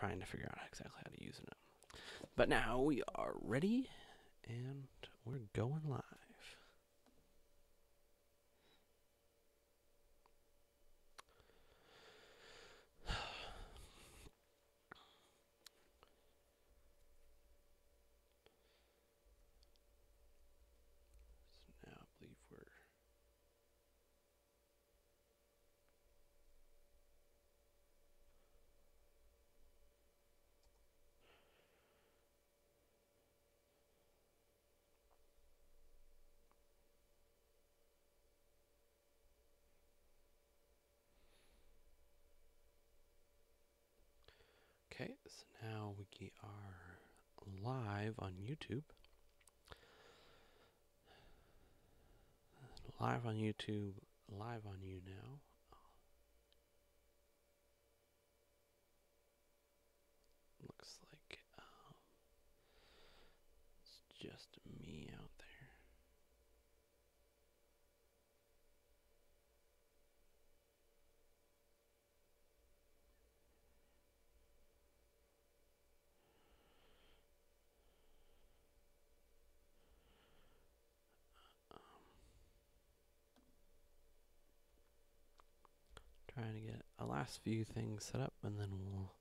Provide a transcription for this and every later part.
trying to figure out exactly how to use it. But now we are ready, and we're going live. So now I believe we're okay. So now we are live on YouTube. Live on YouTube. Live on you now. Looks like it's just me out there. Trying to get a last few things set up, and then we'll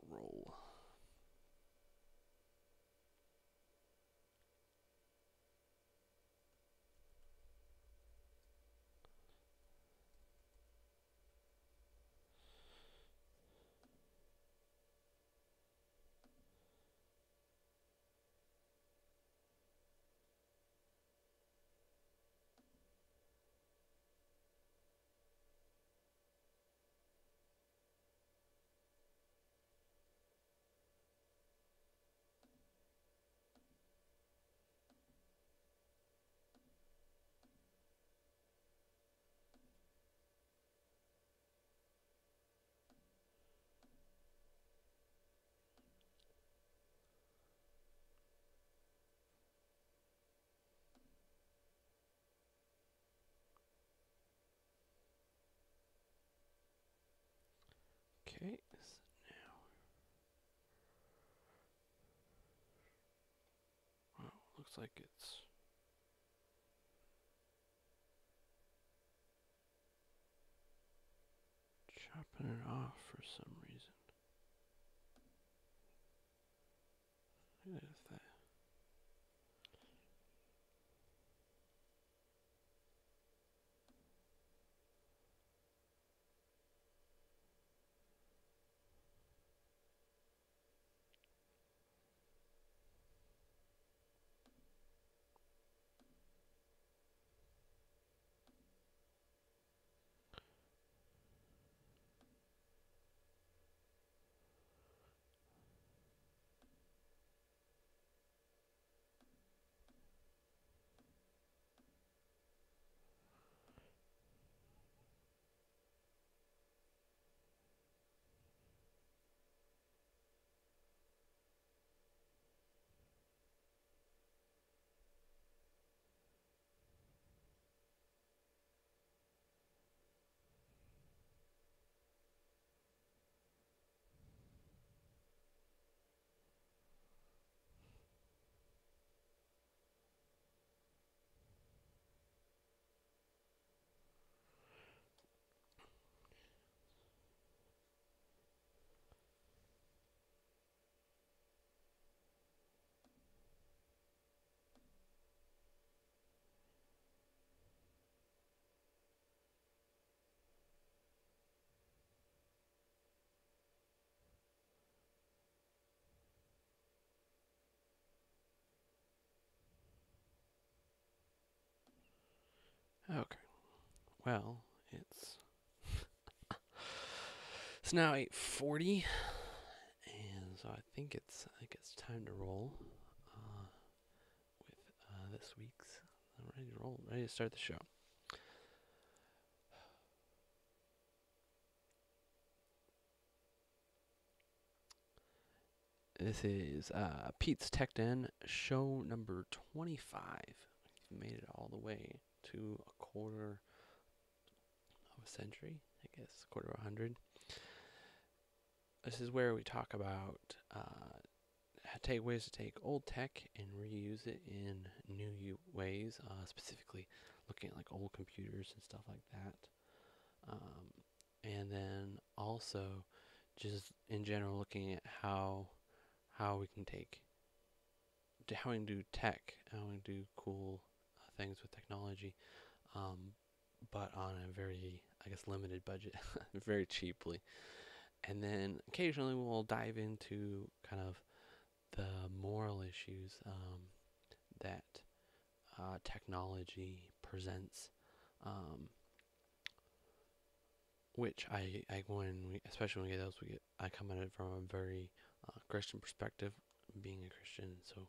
roll. Okay, so now, wow, looks like it's chopping it off for some reason. What is that? Okay, well, it's now 8:40, and so I think it's time to roll with this week's. I'm ready to roll, ready to start the show. This is Pete's Tech Den, show number 25. We've made it all the way to a quarter century, I guess, quarter of a hundred. This is where we talk about take ways to take old tech and reuse it in new ways, specifically looking at like old computers and stuff like that. And then also just in general looking at how we can how we can do tech, how we can do cool things with technology, but on a very, I guess, limited budget, very cheaply. And then occasionally we'll dive into kind of the moral issues that technology presents, which especially when we get those, I come at it from a very Christian perspective, being a Christian, so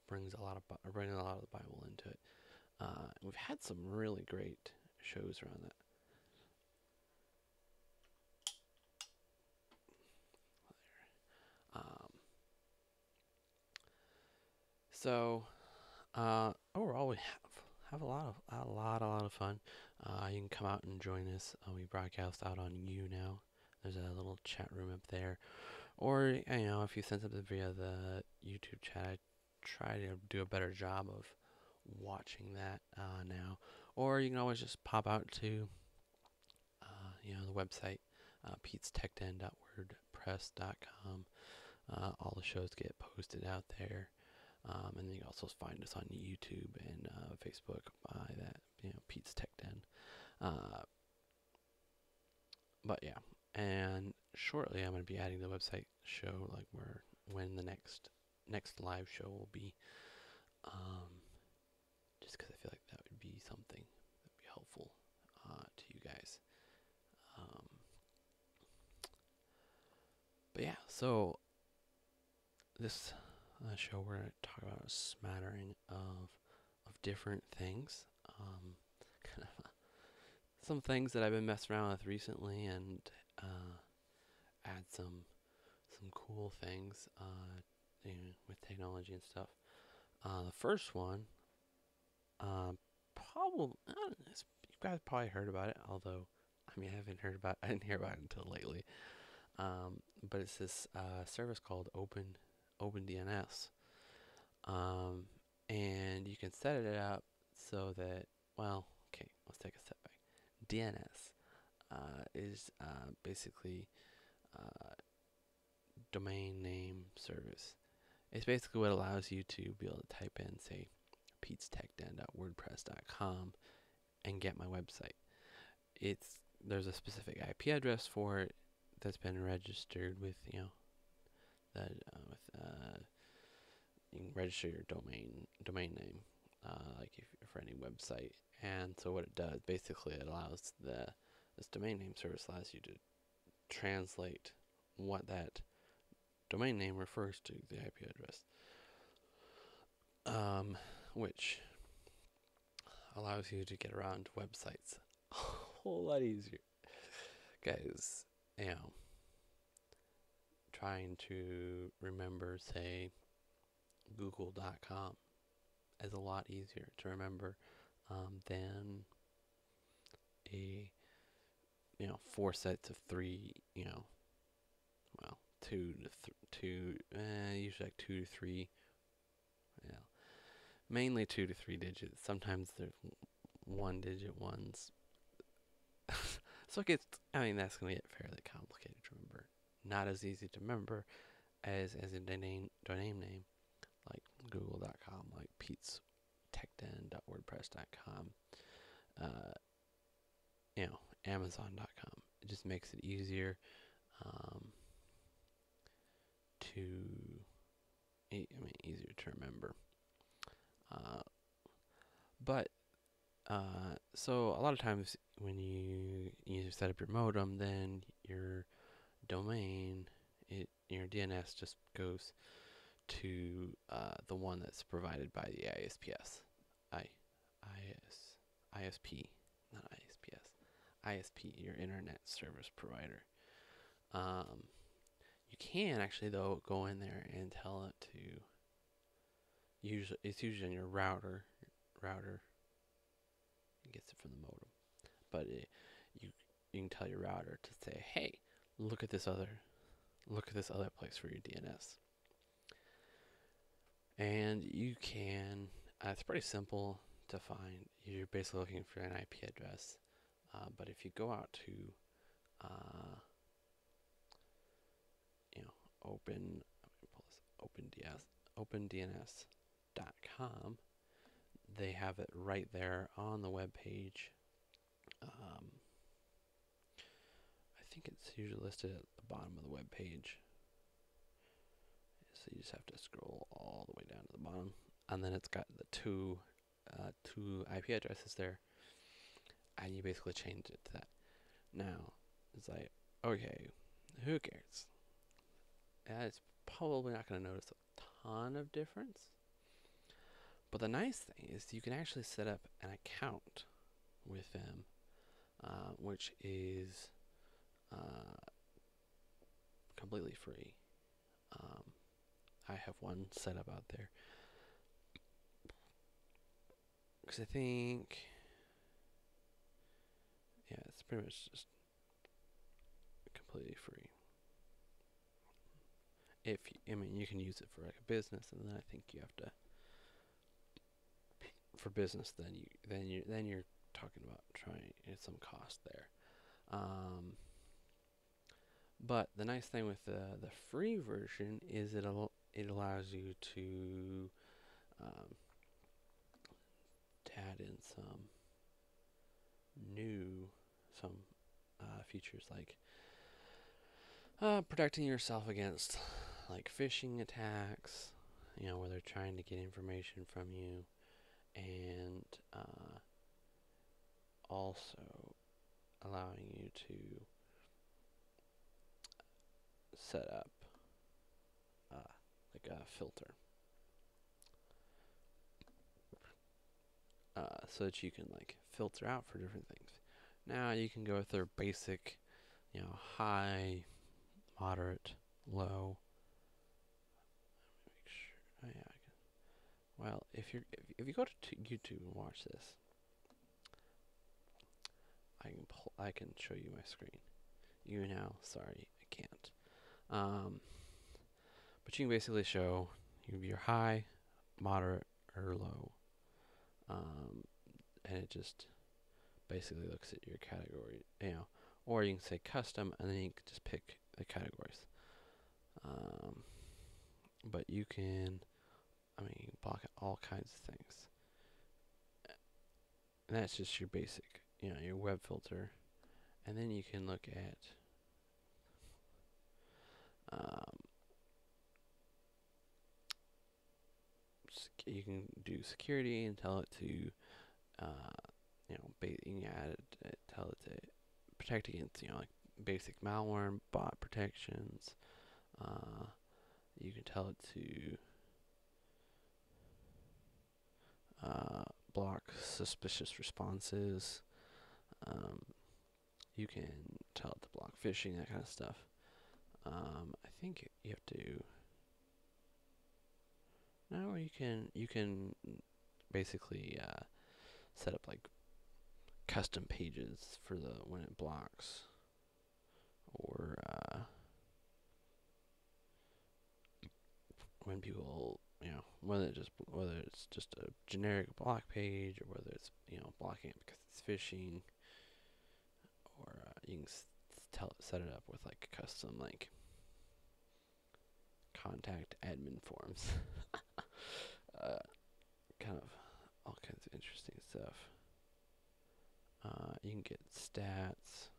bringing a lot of the Bible into it. We've had some really great shows around that. Um, so overall, we have a lot of fun. You can come out and join us. We broadcast out on now. There's a little chat room up there, or if you send something via the YouTube chat, I try to do a better job of watching that now. Or you can always just pop out to the website, petestechden.wordpress.com. All the shows get posted out there. And then you can also find us on YouTube and Facebook by that, Pete's Tech Den. But yeah, and shortly I'm going to be adding the website show, like when the next live show will be. Just because I feel like that would be something that would be helpful to you guys. But yeah, so this show we're going to talk about a smattering of different things. Some things that I've been messing around with recently, and add some cool things with technology and stuff. The first one, probably you guys probably heard about it, although I didn't hear about it until lately. But it's this service called Open DNS, and you can set it up so that, well, okay, let's take a step back. DNS is basically domain name service. It's basically what allows you to be able to type in, say, petestechden.wordpress.com and get my website. There's a specific IP address for it that's been registered with, you can register your domain name, like for any website. And so what it does, basically, it allows this domain name service allows you to translate what that domain name refers to, the IP address, which allows you to get around websites a whole lot easier. Guys, trying to remember, say, google.com is a lot easier to remember than a 4 sets of 3, well, usually like 2 to 3, mainly 2 to 3 digits. Sometimes there's 1 digit ones. So that's going to get fairly complicated to remember. Not as easy to remember as a domain name, like google.com, like petestechden.wordpress.com, amazon.com. It just makes it easier easier to remember. So a lot of times when you set up your modem, then your domain, your DNS just goes to the one that's provided by the ISPS. ISP, not ISPS. ISP, your internet service provider. You can actually, though, go in there and tell it to, it's usually on your router. It gets it from the modem. But you you can tell your router to say, hey, look at this other place for your DNS. And you can, it's pretty simple to find. You're basically looking for an IP address. But if you go out to, you know, OpenDNS.com, they have it right there on the web page. I think it's usually listed at the bottom of the web page. So you just have to scroll all the way down to the bottom, and then it's got the two IP addresses there, and you basically change it to that. Now it's like, okay, who cares? It's probably not going to notice a ton of difference. But the nice thing is you can actually set up an account with them, which is completely free. I have one set up out there because I think, yeah, it's pretty much just completely free. You can use it for like a business, and then I think you have to, for business, then you're talking about trying some cost there. But the nice thing with the free version is it allows you to add in some features like protecting yourself against like phishing attacks, where they're trying to get information from you, and also allowing you to set up like a filter so that you can like filter out for different things. Now you can go with their basic, high, moderate, low. Make sure. Oh yeah. Well, if you go to YouTube and watch this, I can show you my screen. Sorry, I can't. But you can basically show your high, moderate, or low, and it just basically looks at your category, or you can say custom, and then you can just pick the categories. But you can, block all kinds of things. And that's just your basic, your web filter. And then you can look at you can do security and tell it to, you can tell it to protect against, like basic malware and bot protections. You can tell it to block suspicious responses. You can tell it to block phishing, that kind of stuff. I think you have to. No, you can basically set up like custom pages for when it blocks, or when people, whether it's just a generic block page, or whether it's blocking it because it's phishing, or you can set it up with like custom like contact admin forms. Kind of all kinds of interesting stuff. You can get stats,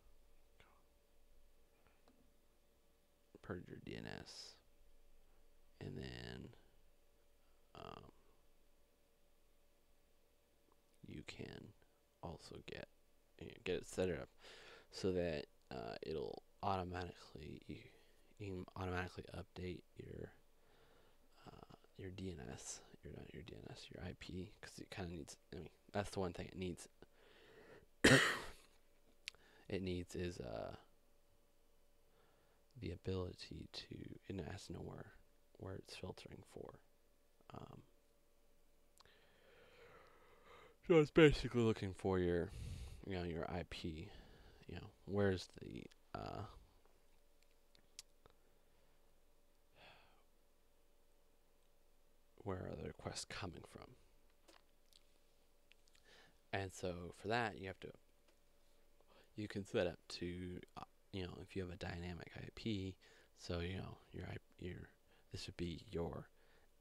purge your DNS, and then you can also get it set up so that it'll automatically you can automatically update your DNS, your IP, because it kind of needs. That's the one thing it needs. It needs is the ability to. It has to know where it's filtering for. So it's basically looking for your, your IP, where's the where are the requests coming from? And so for that, you can set up to, if you have a dynamic IP, so this would be your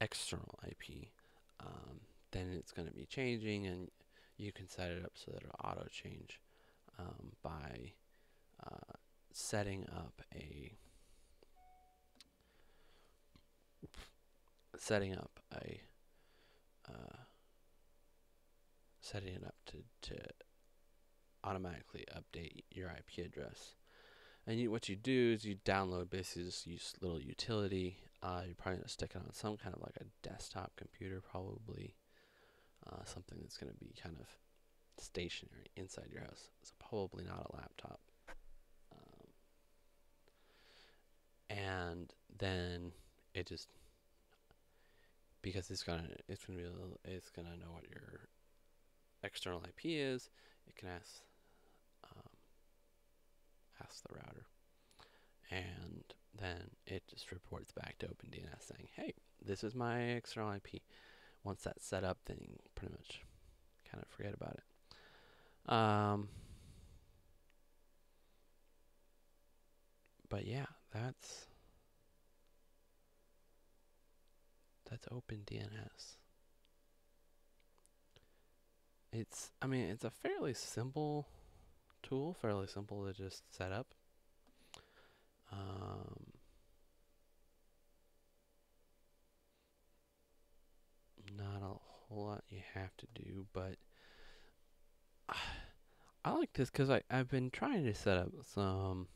external IP. Then it's going to be changing, and you can set it up so that it'll auto change by setting up a setting it up to automatically update your IP address. And what you do is you download basically just use little utility. You're probably gonna stick it on some kind of like a desktop computer, probably something that's gonna be kind of stationary inside your house. So probably not a laptop. And then it just, because it's gonna know what your external IP is. It can ask the router, and then it just reports back to OpenDNS saying, "Hey, this is my external IP." Once that's set up, then you can pretty much kind of forget about it. But yeah, that's OpenDNS. It's a fairly simple tool, fairly simple to just set up. Not a whole lot you have to do, but I like this because I've been trying to set up some.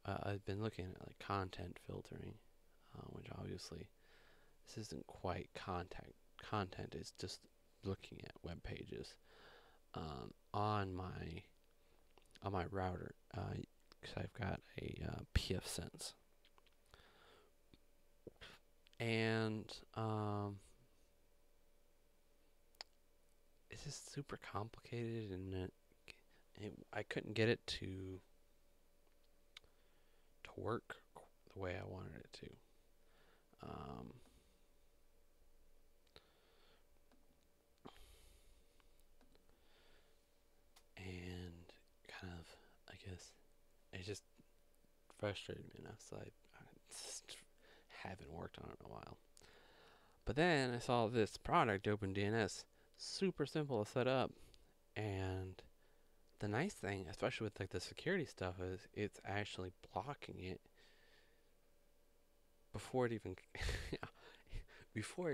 I've been looking at like content filtering, which obviously this isn't quite content. Content is just looking at web pages on my router, because I've got a pfSense, and it's just super complicated, and I couldn't get it to work the way I wanted it to. And kind of, I guess, it just frustrated me enough, so I just haven't worked on it in a while. But then I saw this product, OpenDNS, super simple to set up, and the nice thing, especially with like the security stuff, is it's actually blocking it before it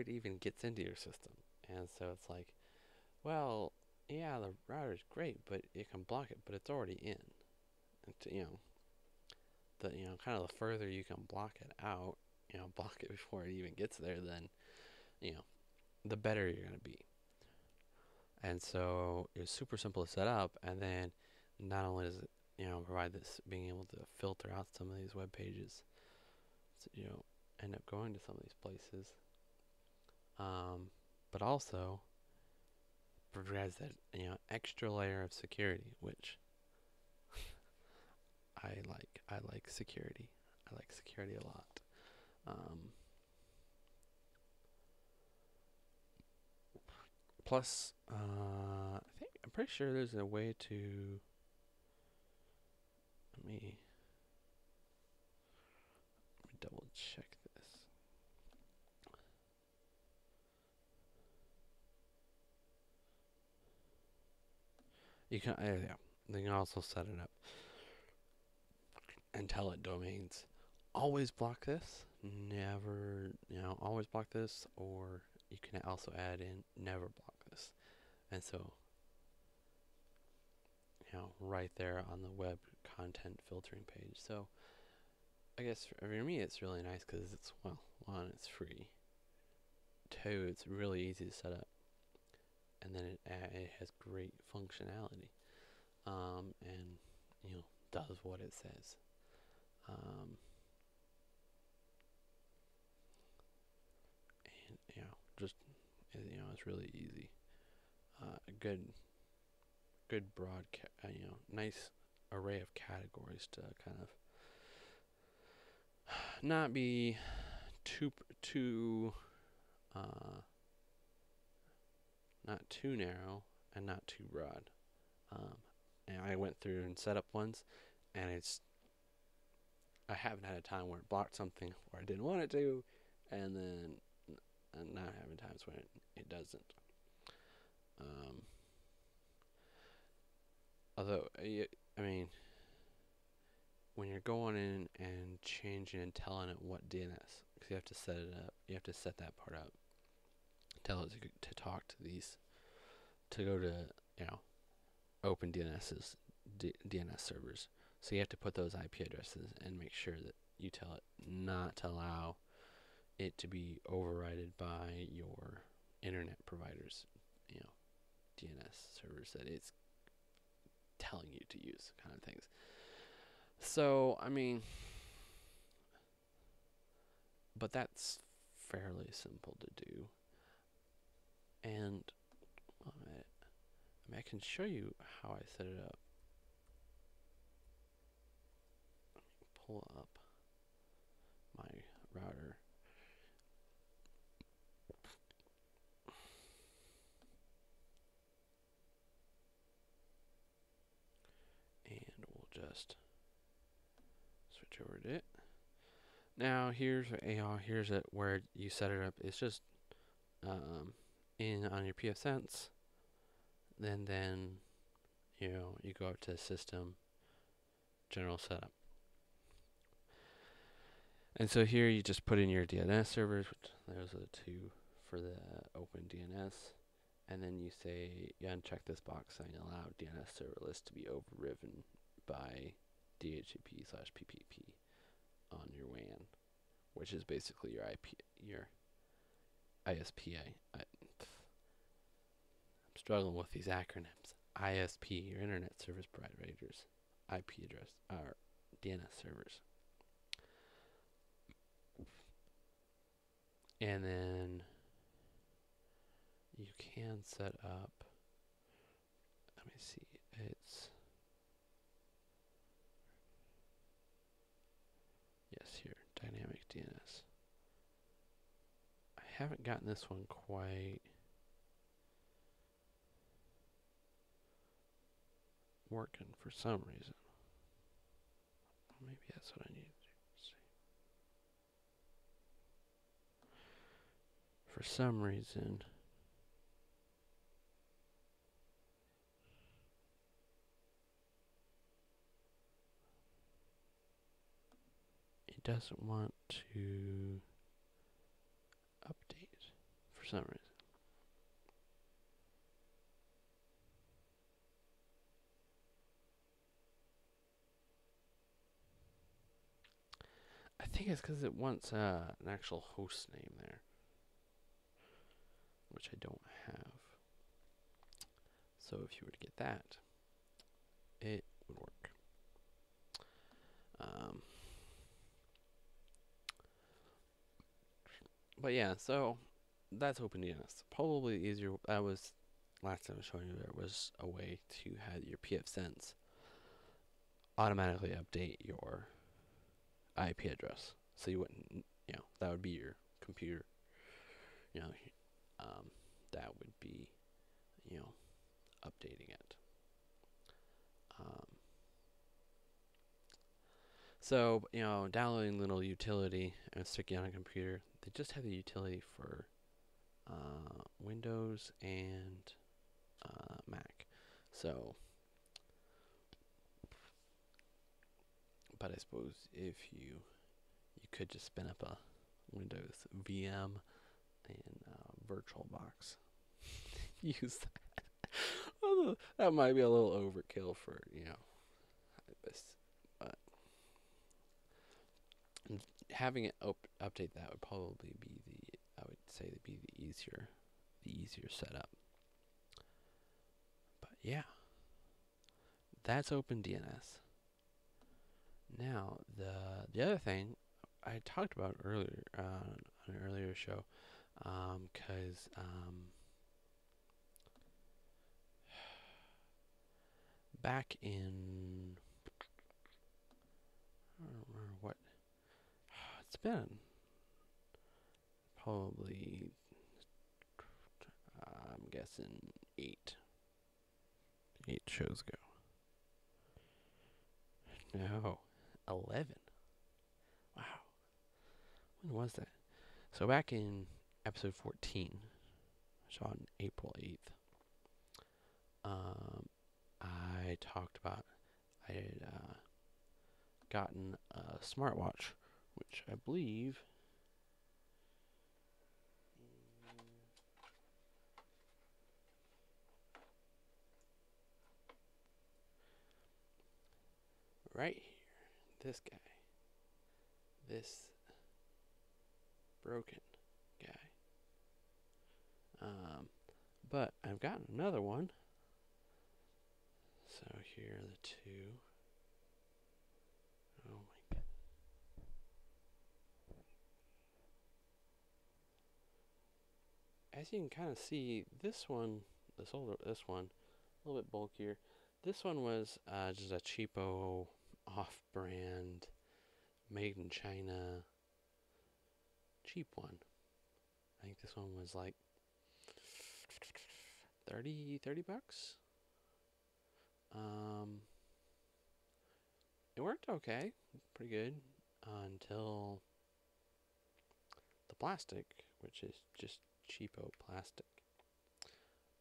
even gets into your system. And so it's like, well, yeah, the router's great, but it can block it, but it's already in. And kind of the further you can block it out, block it before it even gets there, then the better you're gonna be. And so it's super simple to set up, and then not only does it provide this being able to filter out some of these web pages, so, end up going to some of these places, but also provides that extra layer of security, which I like. I like security. I like security a lot. Plus, I'm pretty sure there's a way to. Let me double check this. You can, yeah, they can also set it up and tell it domains always block this, never, always block this, or you can also add in never block this. And so, right there on the web content filtering page. So, I guess for me, it's really nice because it's, well, one, it's free. Two, it's really easy to set up. And then it has great functionality. And, does what it says. And, just, it's really easy. A good good broad, nice array of categories to kind of not be too uh, not too narrow and not too broad. Um, and I went through and set up ones, and I haven't had a time where it blocked something where I didn't want it to, and then not having times when it doesn't. Um, although, I mean, when you're going in and changing and telling it what DNS, because you have to set it up, you have to set that part up. Tell it to talk to these, to go to, you know, OpenDNS's DNS servers. So you have to put those IP addresses and make sure that you tell it not to allow it to be overridden by your internet providers, DNS servers that it's telling you to use, kind of things. So, I mean, but that's fairly simple to do. And I can show you how I set it up. Pull up my router. And we'll just switch over to it. Now here's it where you set it up. It's just in on your pfSense. Then you go up to System, General Setup. And so here you just put in your DNS servers, which those are the two for the OpenDNS. And then you say, you uncheck this box saying allow DNS server list to be overridden by DHCP/PPP on your WAN, which is basically your your ISPA. I'm struggling with these acronyms. ISP, your Internet Service Providers, IP address, or DNS servers. And then you can set up, let me see, yes, here, dynamic DNS. I haven't gotten this one quite working for some reason. Maybe that's what I need to do. For some reason, it doesn't want to update for some reason. I think it's because it wants an actual host name there, which I don't have. So if you were to get that, it would work. But yeah, so that's OpenDNS. Probably easier. That was last time I was showing you. There was a way to have your pfSense automatically update your IP address, so you wouldn't, that would be your computer. That would be, updating it. So, downloading little utility and sticking on a computer. They just have the utility for Windows and Mac. So, but I suppose if you could just spin up a Windows VM and VirtualBox, use that. Although that might be a little overkill for this, but having it update that would probably be the easier setup. But yeah, that's OpenDNS. Now the other thing I talked about earlier on an earlier show, because back in, I don't remember what, it's been probably, I'm guessing 8 shows ago. No, 11. Wow. When was that? So back in episode 14, which on April 8th, I talked about I had gotten a smartwatch, which I believe right here, this guy, this broken guy. But I've gotten another one. So here are the two. Oh my god. As you can kind of see, this one, this one, a little bit bulkier. This one was just a cheapo, off-brand, made in China, cheap one. I think this one was like 30 bucks. It worked okay, pretty good, until the plastic, which is just cheapo plastic,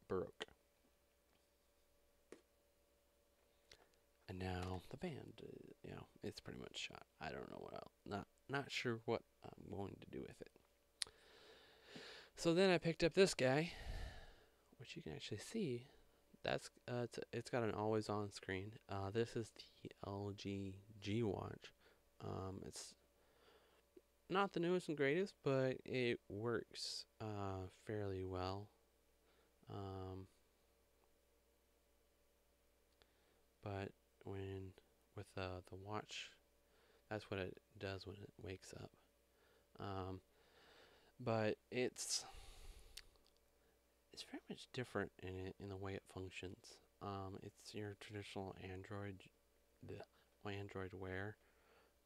broke. And now the band, it's pretty much shot. I don't know what else. Not sure what I'm going to do with it. So then I picked up this guy, which you can actually see. That's it's got an always-on screen. This is the LG G Watch. It's not the newest and greatest, but it works fairly well. But with the watch, that's what it does when it wakes up. But it's very much different in the way it functions. It's your traditional Android Wear,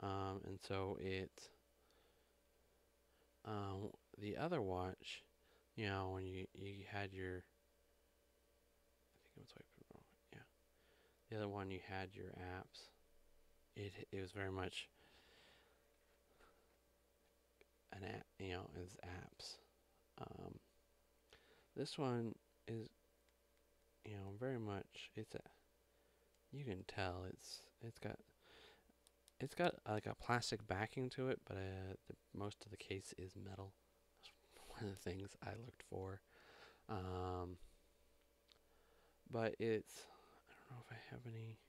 and so it the other watch, when you had your, I think it was the other one, you had your apps. It was very much an app, is apps. This one is, very much, you can tell it's got like a plastic backing to it, but most of the case is metal. That's one of the things I looked for. But I don't know if I have any.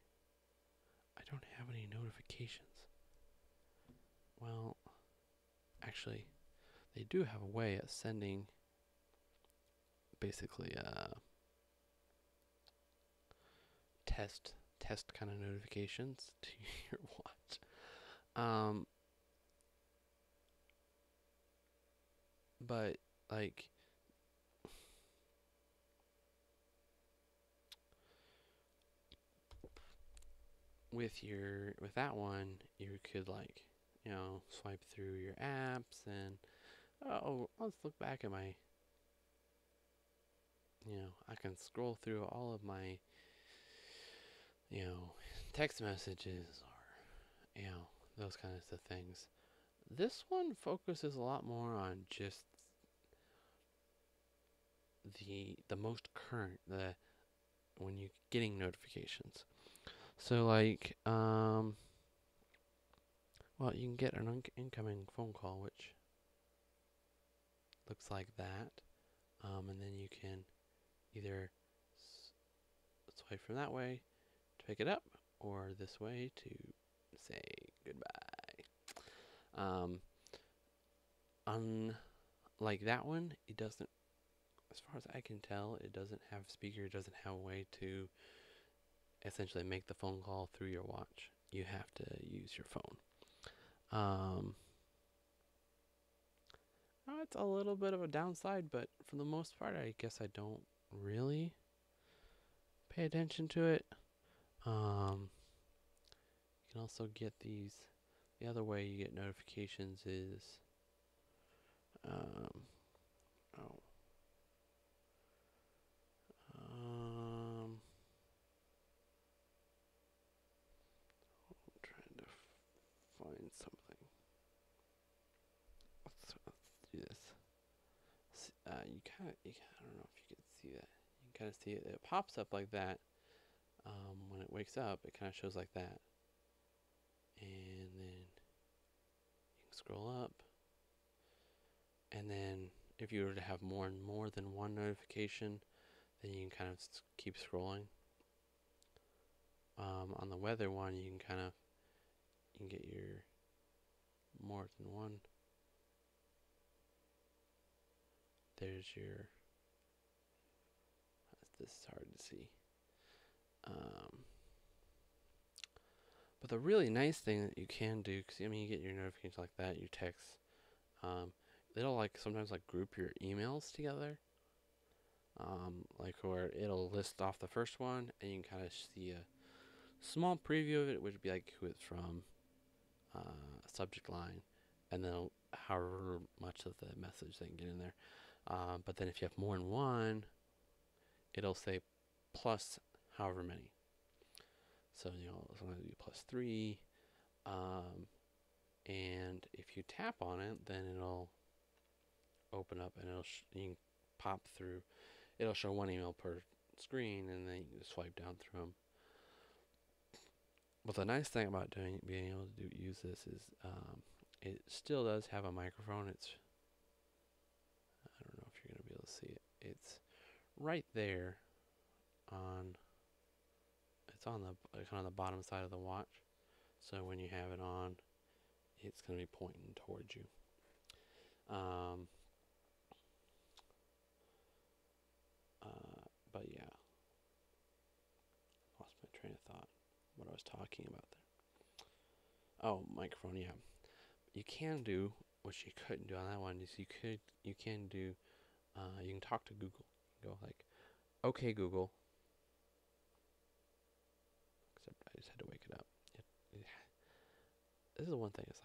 I don't have any notifications. Well, actually, they do have a way of sending basically test kind of notifications to your watch. But like with that one, you could swipe through your apps and let's look back at my, I can scroll through all of my text messages or those kinds of things. This one focuses a lot more on just the most current, when you're getting notifications. So well, you can get an incoming phone call, which looks like that, and then you can either swipe from that way to pick it up, or this way to say goodbye. Unlike that one, it doesn't, as far as I can tell, it doesn't have a speaker. It doesn't have a way to essentially make the phone call through your watch. You have to use your phone. It's a little bit of a downside, but for the most part, I guess I don't really pay attention to it. You can also get these. The other way you get notifications is, um, oh, I'm trying to find something. Let's do this. I don't know if you can see that. You can kind of see it. It pops up like that. When it wakes up, it kind of shows like that. And then you can scroll up. And then if you were to have more than one notification, then you can kind of keep scrolling. On the weather one, you can get your more than one. There's your. This is hard to see. But the really nice thing that you can do, because I mean, you get your notifications like that, you text. It'll sometimes group your emails together. Where it'll list off the first one, and you can kind of see a small preview of it, which would be who it's from, subject line, and then however much of the message they can get in there. But then if you have more than one, it'll say plus however many. So it's going to be +3, and if you tap on it, then it'll open up, and you can pop through. It'll show one email per screen, and then you can just swipe down through them. But the nice thing about being able to use this is it still does have a microphone. I don't know if you're going to be able to see it. It's right there it's on the bottom side of the watch. So when you have it on, it's going to be pointing towards you. But yeah, lost my train of thought. What I was talking about there. Oh, microphone. Yeah, you can do what you couldn't do on that one. Is you can do. You can talk to Google. You go "Okay, Google." Except I just had to wake it up. This is the one thing. It's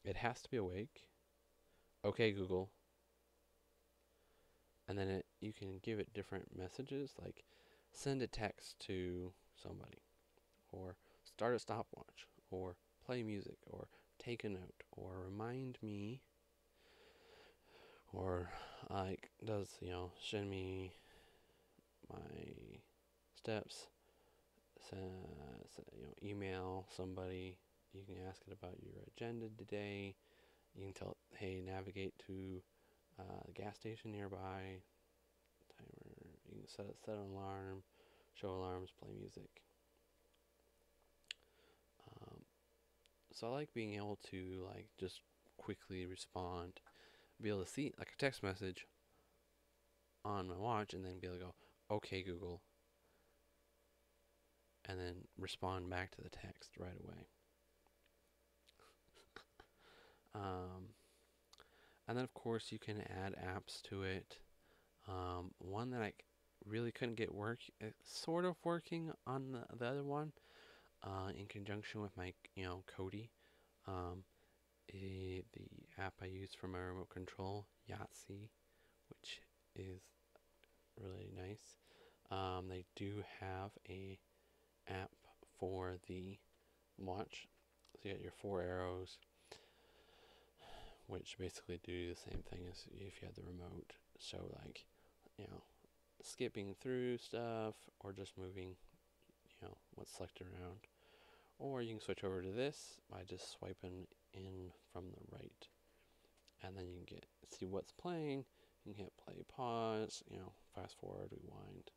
it has to be awake. "Okay, Google." And then you can give it different messages, like send a text to somebody, or start a stopwatch, or play music, or take a note, or remind me, or send me my steps, email somebody. You can ask it about your agenda today. You can tell it, hey, navigate to the gas station nearby. Timer. You can set an alarm, show alarms, play music. So I like being able to just quickly respond, be able to see a text message on my watch, and then be able to go, "Okay, Google," and then respond back to the text right away. And then of course you can add apps to it. One that I really couldn't get sort of working on the other one, in conjunction with my Kodi. The app I use for my remote control, Yahtzee, which is really nice. They do have a app for the watch. So you got your 4 arrows, which basically do the same thing as if you had the remote. So skipping through stuff, or just moving, what's selected around. Or you can switch over to this by just swiping in from the right. And then you can see what's playing. You can hit play, pause, fast forward, rewind.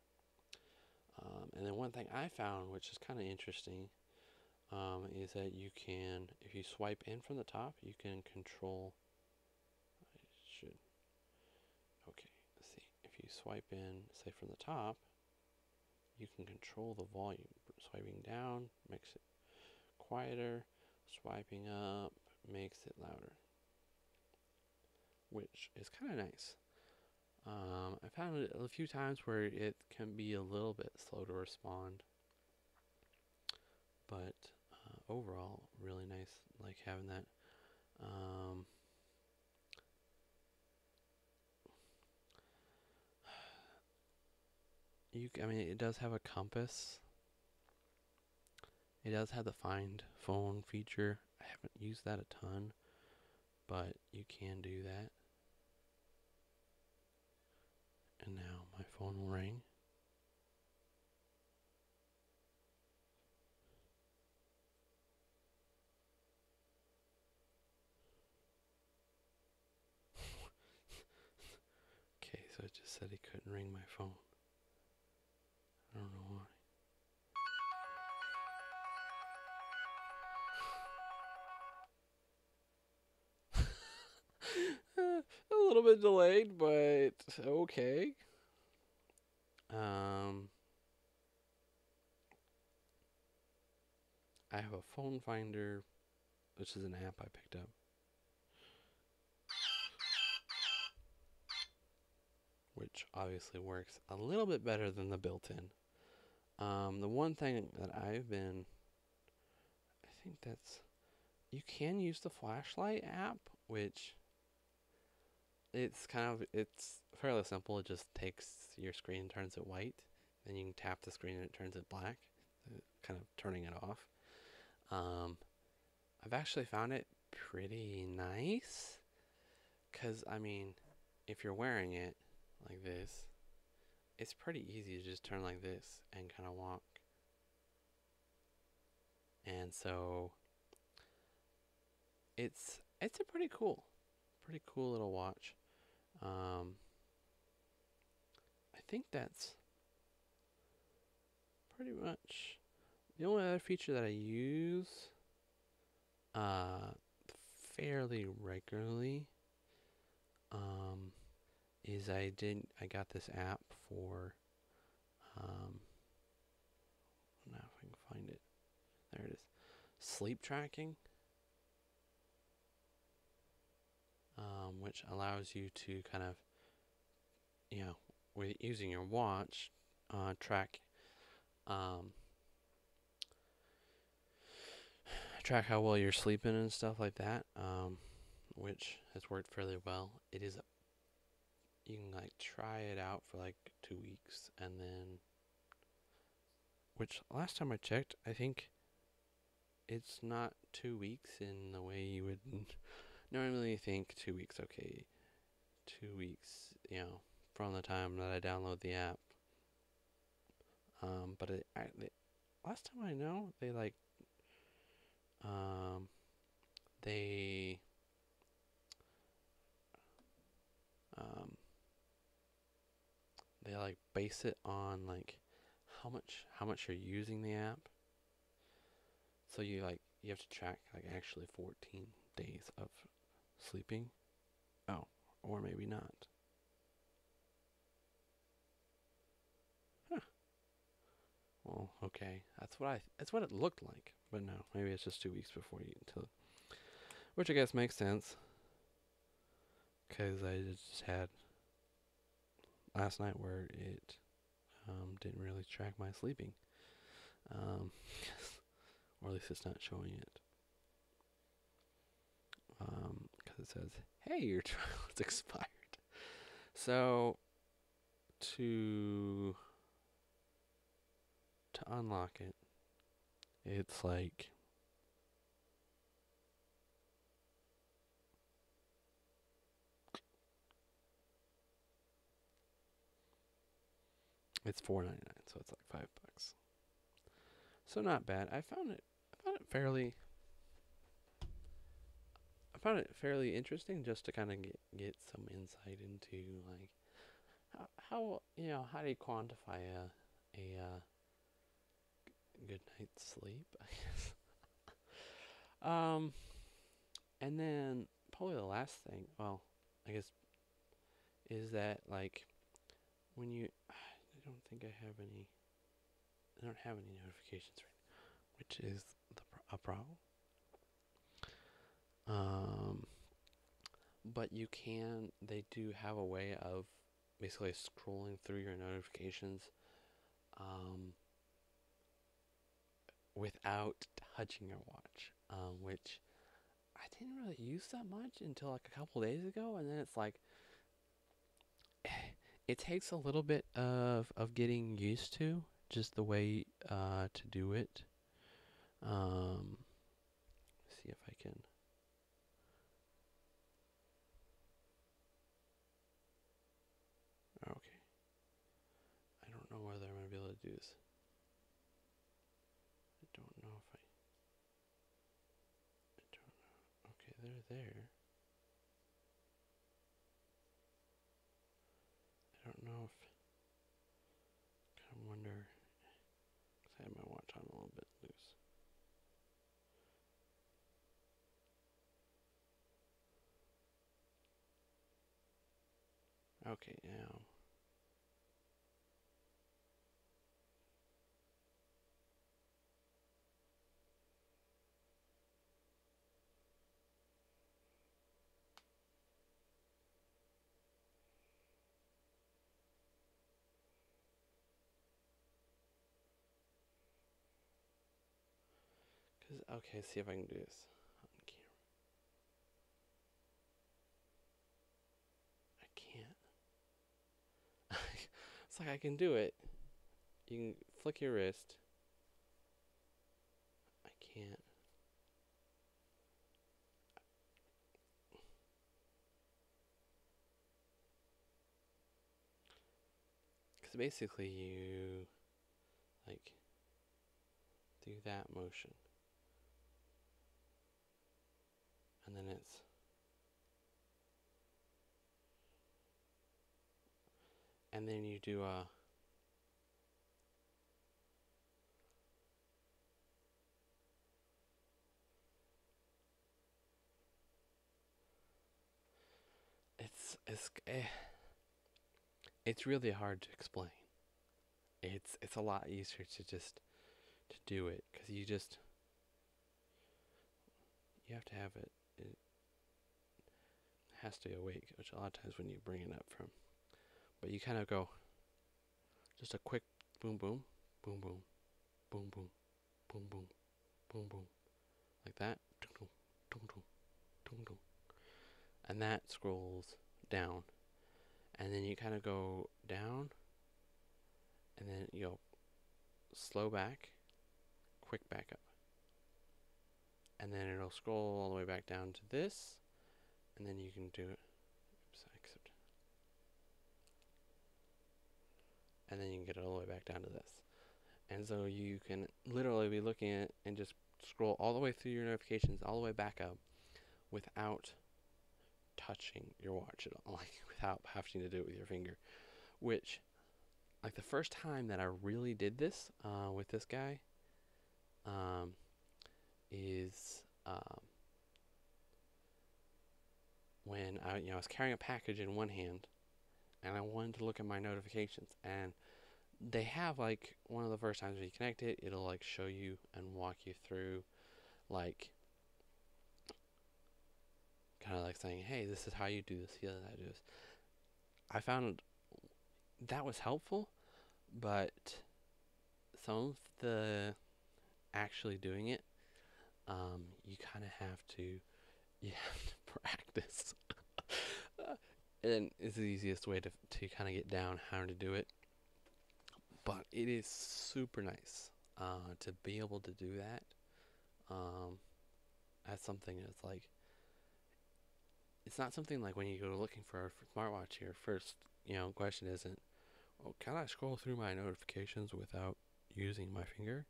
And then one thing I found, which is kind of interesting, is that you can, if you swipe in from the top, you can control. Okay, let's see. If you swipe in, say from the top, you can control the volume. Swiping down makes it quieter. Swiping up makes it louder, which is kind of nice. I found it a few times where it can be a little bit slow to respond. but overall, really nice. Like having that. Um, I mean, it does have a compass. It does have the find phone feature. I haven't used that a ton, but you can do that. And now my phone will ring. Okay, so it just said he couldn't ring my phone. I don't know why. A little bit delayed, but okay. Um, I have a phone finder, which is an app I picked up, which obviously works a little bit better than the built-in. The one thing that I think that's, you can use the flashlight app, which it's fairly simple. It just takes your screen and turns it white. Then you can tap the screen and it turns it black, kind of turning it off. I've actually found it pretty nice, because, I mean, if you're wearing it like this, it's pretty easy to just turn like this and kind of walk. And so it's a pretty cool little watch. I think that's pretty much the only other feature that I use uh, fairly regularly is I got this app for now if I can find it. There it is. Sleep tracking, which allows you to kind of, with using your watch, track um, track how well you're sleeping and stuff like that, which has worked fairly well. You can like try it out for like 2 weeks, and then, which last time I checked, I think it's not 2 weeks in the way you would normally think 2 weeks. Okay, 2 weeks, from the time that I download the app. But last time I know, um, they um, they like base it on like how much you're using the app. So you have to track like actually 14 days of sleeping. Oh, or maybe not. Huh. Well, okay. That's what it looked like. But no, maybe it's just 2 weeks before you until, which I guess makes sense, because I just had last night where it didn't really track my sleeping, um, or at least it's not showing it, because it says, "Hey, your trial is expired." So to unlock it, it's like it's $4.99, so it's like $5. So not bad. I found it fairly interesting, just to kind of get some insight into like how how do you quantify a good night's sleep, I guess. And then probably the last thing, well, I guess, is that like when you I don't think I don't have any notifications right now, which is a problem. Um, but they do have a way of basically scrolling through your notifications, um, without touching your watch, which I didn't really use that much until like a couple days ago, and then it's like it takes a little bit of getting used to just the way to do it. Um, see if I can. Okay, I don't know whether I'm gonna be able to do this. I don't know if I. I don't know. Okay, they're there. I don't know if. I wonder. 'Cause I have my watch on a little bit loose. Okay, now. Okay, see if I can do this on camera. I can't. It's like I can do it. You can flick your wrist. I can't. Because basically you like do that motion, and then and then you do a. It's really hard to explain. It's a lot easier to just to do it because you have to have it. It has to be awake, which a lot of times when you bring it up from, but you kind of go just a quick boom boom, boom boom, boom boom, boom boom, boom boom, like that, and that scrolls down, and then you kind of go down, and then you'll slow back, quick back up, and then it'll scroll all the way back down to this, and then you can do it. Oops, I accept. And then you can get it all the way back down to this. And so you can literally be looking at it and just scroll all the way through your notifications, all the way back up, without touching your watch at all, like without having to do it with your finger. Which, like the first time that I really did this with this guy, is when I was carrying a package in one hand, and I wanted to look at my notifications, and they have like one of the first times when you connect it, it'll like show you and walk you through, like kind of like saying, hey, this is how you do this, how you do this. I found that was helpful, but some of the actually doing it, you kind of have to, you have to practice. And it's the easiest way to kind of get down how to do it. But it is super nice to be able to do that. As something that's like, it's not something like when you go looking for a smartwatch, your first question isn't, oh, can I scroll through my notifications without using my finger?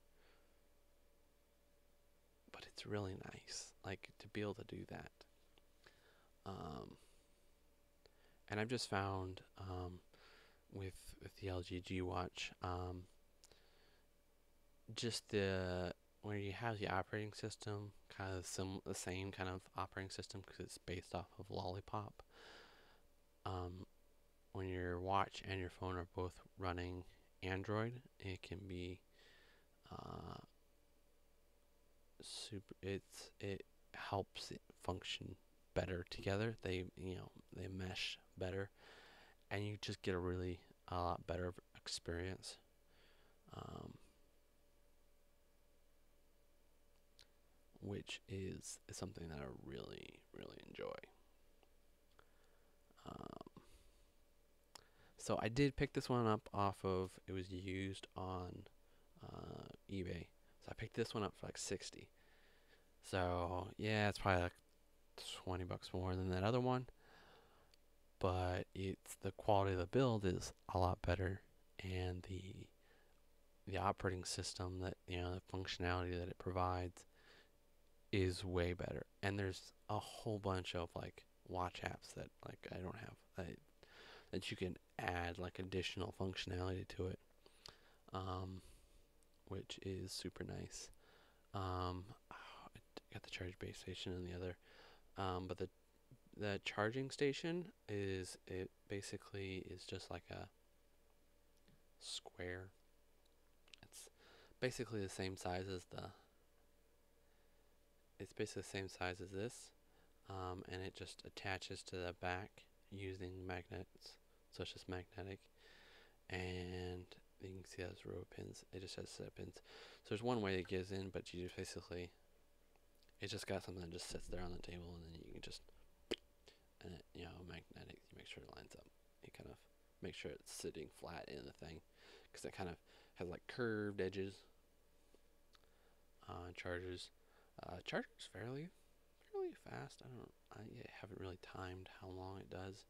But it's really nice, like to be able to do that. And I've just found with the LG G Watch, just the where you have the operating system, kind of the same kind of operating system because it's based off of Lollipop. When your watch and your phone are both running Android, it can be super. It helps it function better together. They mesh better, and you just get a lot better experience. Um, which is something that I really, really enjoy. Um, so I did pick this one up off of, it was used on eBay. So I picked this one up for like 60. So yeah, it's probably like 20 bucks more than that other one, but it's the quality of the build is a lot better, and the operating system that, the functionality that it provides is way better. And there's a whole bunch of like watch apps that like I don't have that you can add like additional functionality to it, um, which is super nice. I got the charge base station and the other, but the charging station is, it basically is just like a square. It's basically the same size as it's basically the same size as this, and it just attaches to the back using magnets. So it's just magnetic, and you can see those row of pins. It just has set pins. So there's one way it gives in, but you just basically, it's just got something that just sits there on the table, and then you can just, and it, magnetic. You make sure it lines up. You kind of make sure it's sitting flat in the thing, because it kind of has like curved edges. Chargers fairly fast. I haven't really timed how long it does.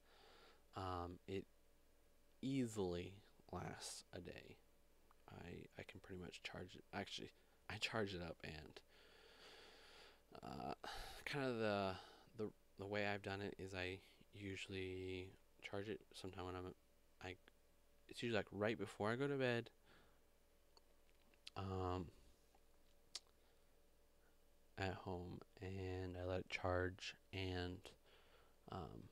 It easily lasts a day. I can pretty much charge it. Actually, I charge it up, and kind of the way I've done it is I usually charge it sometime when I it's usually like right before I go to bed. Um, at home, and I let it charge, and um,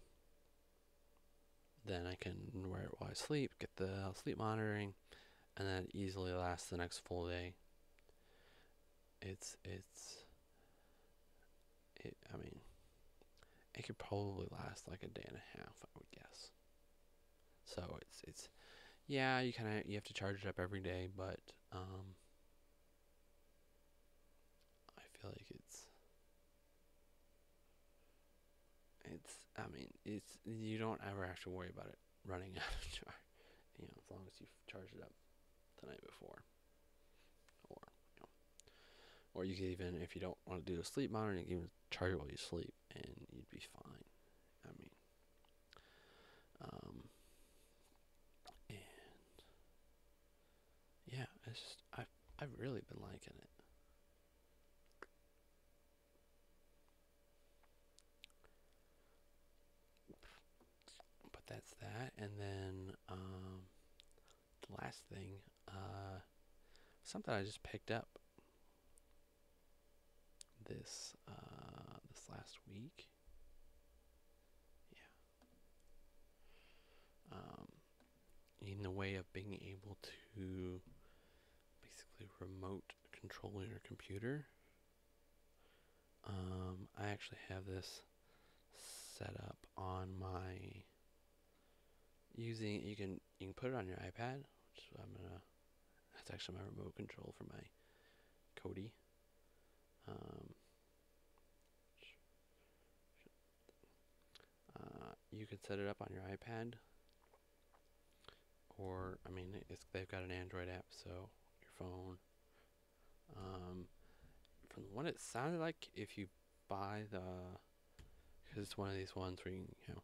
then I can wear it while I sleep, get the sleep monitoring, and then it easily lasts the next full day. I mean, it could probably last like a day and a half, I would guess. So it's yeah, you have to charge it up every day, but I feel like I mean, you don't ever have to worry about it running out of charge. As long as you charge it up the night before, or you know, or you could even, if you don't want to do a sleep monitor, you can even charge it while you sleep, and you'd be fine. I mean, um, and yeah, it's just I've really been liking it. But that's that, and then the last thing, something I just picked up this last week. Yeah. In the way of being able to basically remote control your computer. I actually have this set up on my you can put it on your iPad, which that's actually my remote control for my Kodi. Um, you can set it up on your iPad, or I mean, they've got an Android app, so your phone. From what it sounded like, if you buy because it's one of these ones where you can,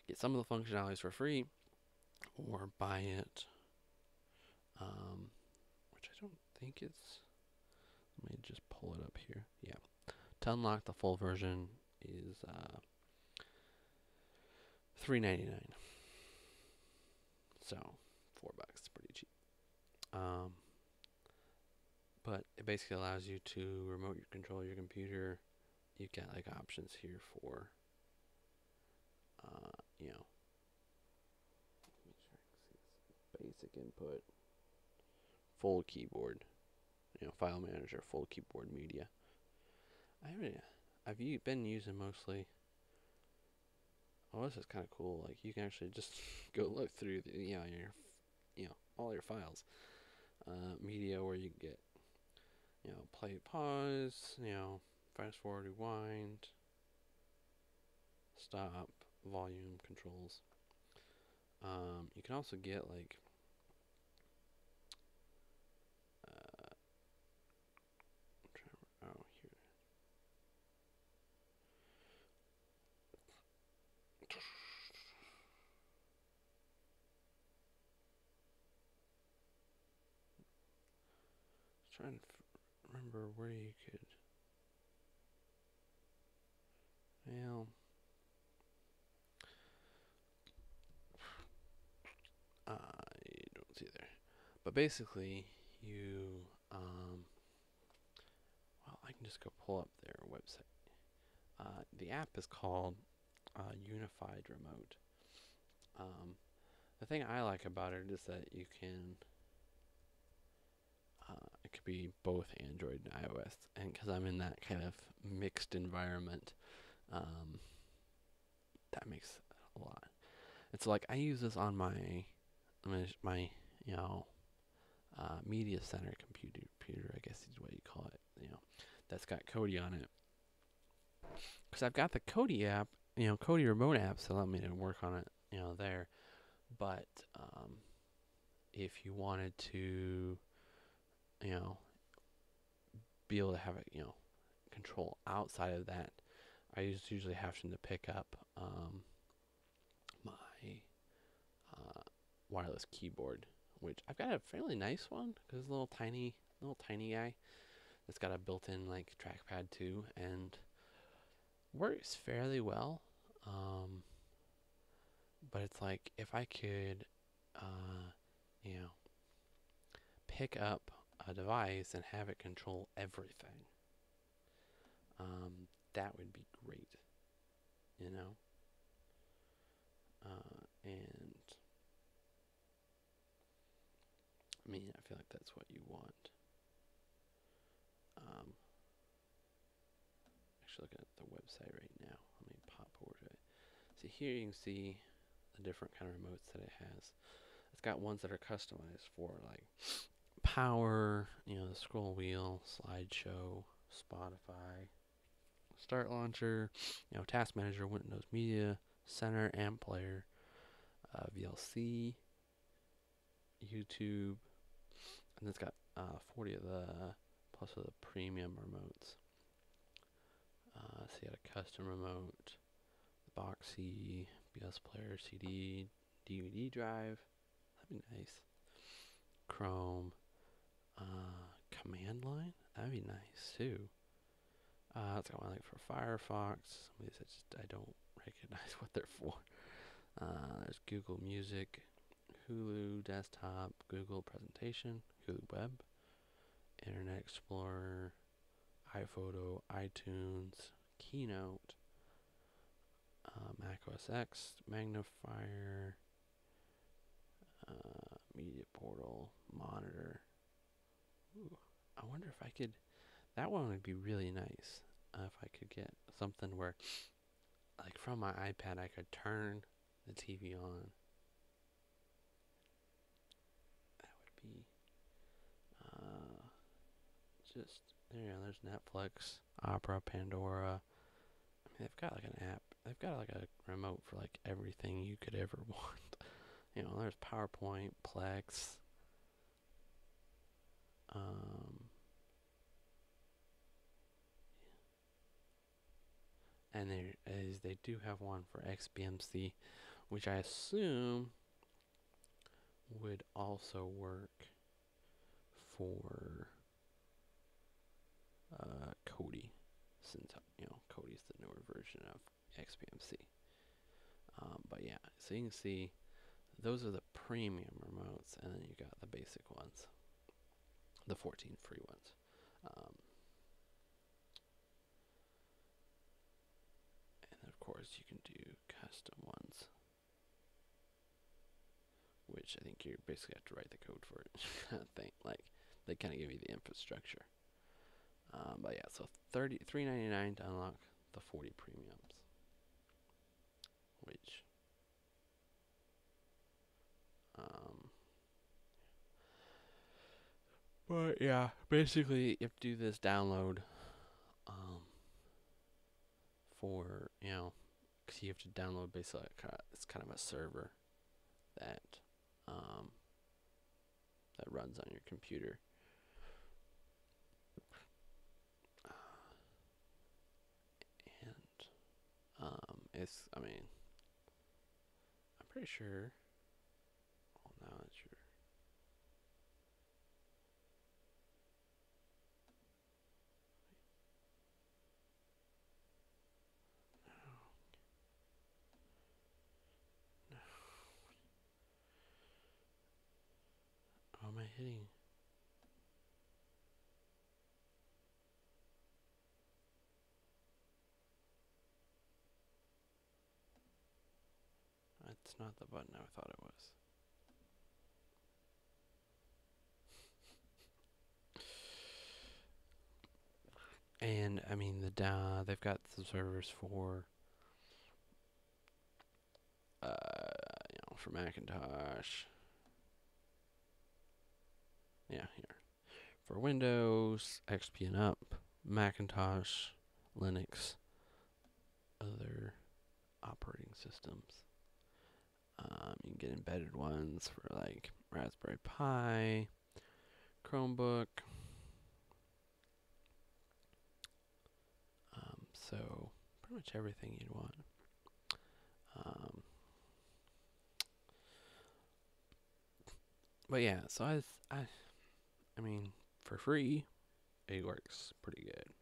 get some of the functionalities for free, or buy it, which I don't think it's. Let me just pull it up here. Yeah, to unlock the full version is $3.99. So $4, pretty cheap. But it basically allows you to remote control your computer. You've got like options here for, you know, make sure I can see this. Basic input, full keyboard, file manager, full keyboard media. I've been using mostly. Oh, this is kind of cool. Like you can actually just go look through all your files, media, where you can get, play, pause, fast forward, rewind, stop, volume controls. You can also get like oh here. Trying to remember where you could. Well, I don't see there. But basically, you well, I can just go pull up their website. The app is called Unified Remote. The thing I like about it is that you can. It could be both Android and iOS, and because I'm in that kind of mixed environment, that makes a lot. It's like I use this on my media center computer, I guess is what you call it. That's got Kodi on it. Because I've got the Kodi app, Kodi remote apps that allow me to work on it, there. But if you wanted to, be able to have it, control outside of that, I usually have to pick up my wireless keyboard, which I've got a fairly nice one because it's a little tiny guy. It's got a built-in like trackpad too, and works fairly well. But it's like if I could, you know, pick up a device and have it control everything, that would be great, you know. And I mean, I feel like that's what you want. Actually, looking at the website right now. Let me pop over to it. See here, you can see the different kind of remotes that it has. It's got ones that are customized for like power, the scroll wheel, slideshow, Spotify, start launcher, task manager, Windows Media Center and player, VLC, YouTube, and it's got 40 of the plus of the premium remotes. So you got a custom remote, the Boxy, BS player, CD, DVD drive. That'd be nice. Chrome, command line. That'd be nice too. It's got one like for Firefox. Some of these I don't recognize what they're for. There's Google Music, Hulu Desktop, Google Presentation, Hulu Web, Internet Explorer, iPhoto, iTunes, Keynote, Mac OS X, Magnifier, Media Portal, Monitor. Ooh, I wonder if I could. That one would be really nice if I could get something where, like from my iPad, I could turn the TV on. That would be just there's Netflix, Opera, Pandora. I mean, they've got like an app. They've got like a remote for like everything you could ever want. There's PowerPoint, Plex. And they do have one for XBMC, which I assume would also work for Kodi, since Kodi's the newer version of XBMC. But yeah, so you can see those are the premium remotes, and then you got the basic ones, the 14 free ones. And of course, you can do custom ones, which I think you basically have to write the code for it. Thing like they kind of give you the infrastructure. But yeah, so $33.99 to unlock the 40 premiums, which but yeah, basically you have to do this download. for, because you have to download basically it's kind of a server that um, that runs on your computer. And I mean, I'm pretty sure. Well, now it's your. How am I hitting? That's not the button I thought it was. And I mean they've got some servers for for Macintosh. Yeah, here. For Windows, XP and up, Macintosh, Linux, other operating systems. You can get embedded ones for like Raspberry Pi, Chromebook. So pretty much everything you'd want. But yeah, so I mean, for free, it works pretty good.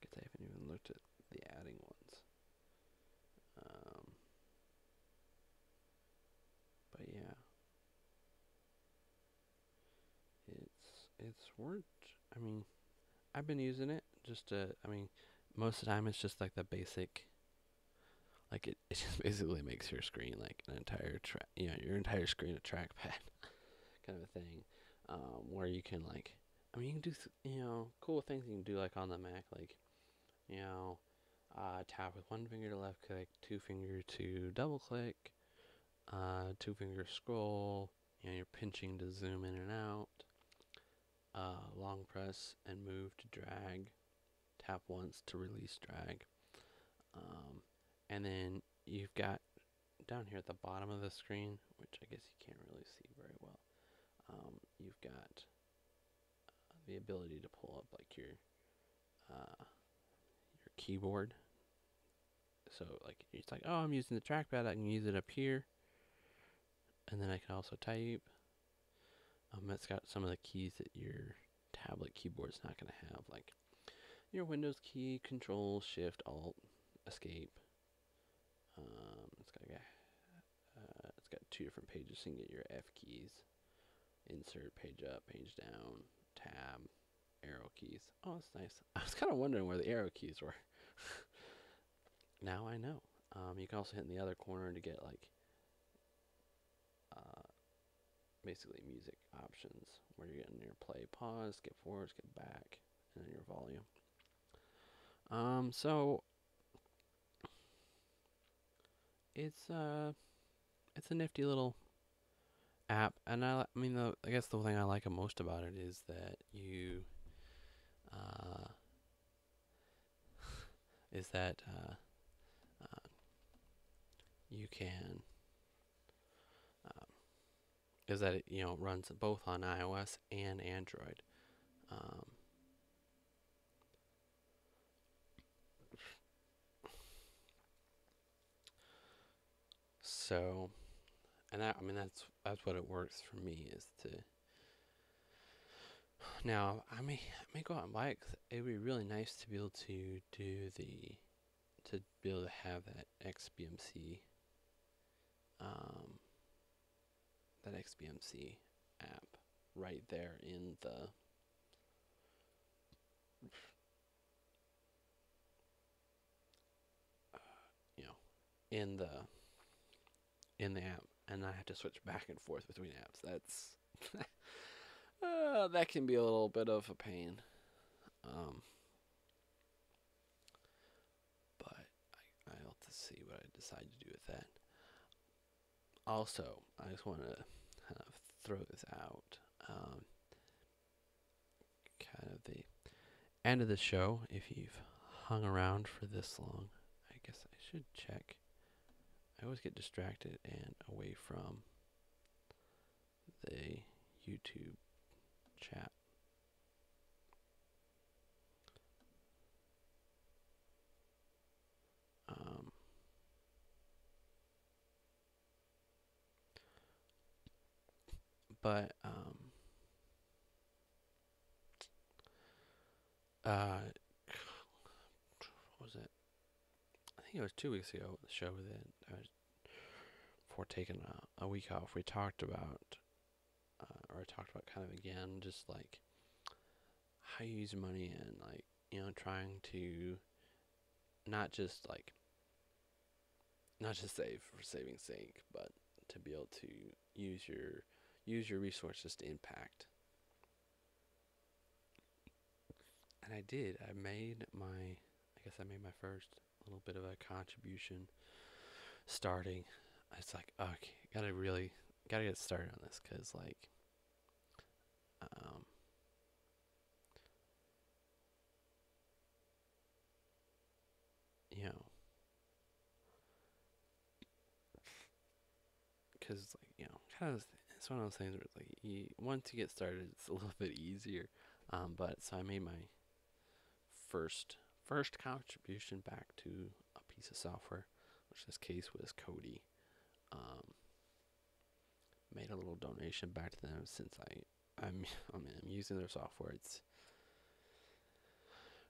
Guess I haven't even looked at the adding ones. But yeah, it's worth. I mean, I've been using it just to. I mean, most of the time it's just like the basic. Like it just basically makes your screen like an entire your entire screen a trackpad kind of a thing, where you can like. I mean, you can do cool things you can do like on the Mac, like tap with one finger to left click, two finger to double click, two finger scroll. You're pinching to zoom in and out. Long press and move to drag. Tap once to release drag. And then you've got down here at the bottom of the screen, which I guess you can't really see very well. You've got the ability to pull up like your keyboard. So like it's like, oh, I'm using the trackpad. I can use it up here, and then I can also type. It's got some of the keys that your tablet keyboard's not going to have, like your Windows key, Control, Shift, Alt, Escape. It's got two different pages, so you can get your F keys, insert, page up, page down, tab, arrow keys. Oh, that's nice. I was kind of wondering where the arrow keys were. Now I know. You can also hit in the other corner to get like basically music options, where you're getting your play, pause, skip forward, skip back, and then your volume. So it's a nifty little app, and I mean, I guess the thing I like most about it is that you you can is that it runs both on iOS and Android. So, and I mean that's what it works for me is to. Now I may go out and buy it 'cause it would be really nice to be able to do to be able to have that XBMC app right there in the in the app, and I have to switch back and forth between apps. That's that can be a little bit of a pain. But I'll have to see what I decide to do with that. Also, I just want to kind of throw this out. Kind of the end of the show. If you've hung around for this long. I guess I should check. I always get distracted and away from the YouTube chat. Um, but what was it? I think it was 2 weeks ago. The show that I was before taking a week off. We talked about, or I talked about kind of again, just like how you use money and like trying to not just like not just save for saving's sake, but to be able to use your resources to impact. And I did. I guess I made my first little bit of a contribution starting. It's like, okay, gotta get started on this, because like, um, you know, because like, kind of, it's one of those things where it's like, once you get started, it's a little bit easier. But so I made my first contribution back to a piece of software, which in this case was Cody. Made a little donation back to them, since I'm using their software. It's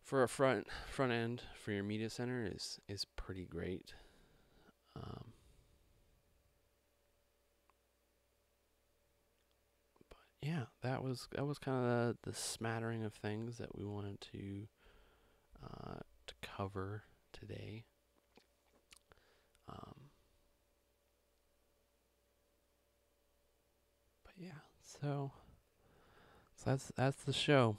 for a front end for your media center is pretty great. But yeah, that was kind of the smattering of things that we wanted to cover today. But yeah, so that's the show.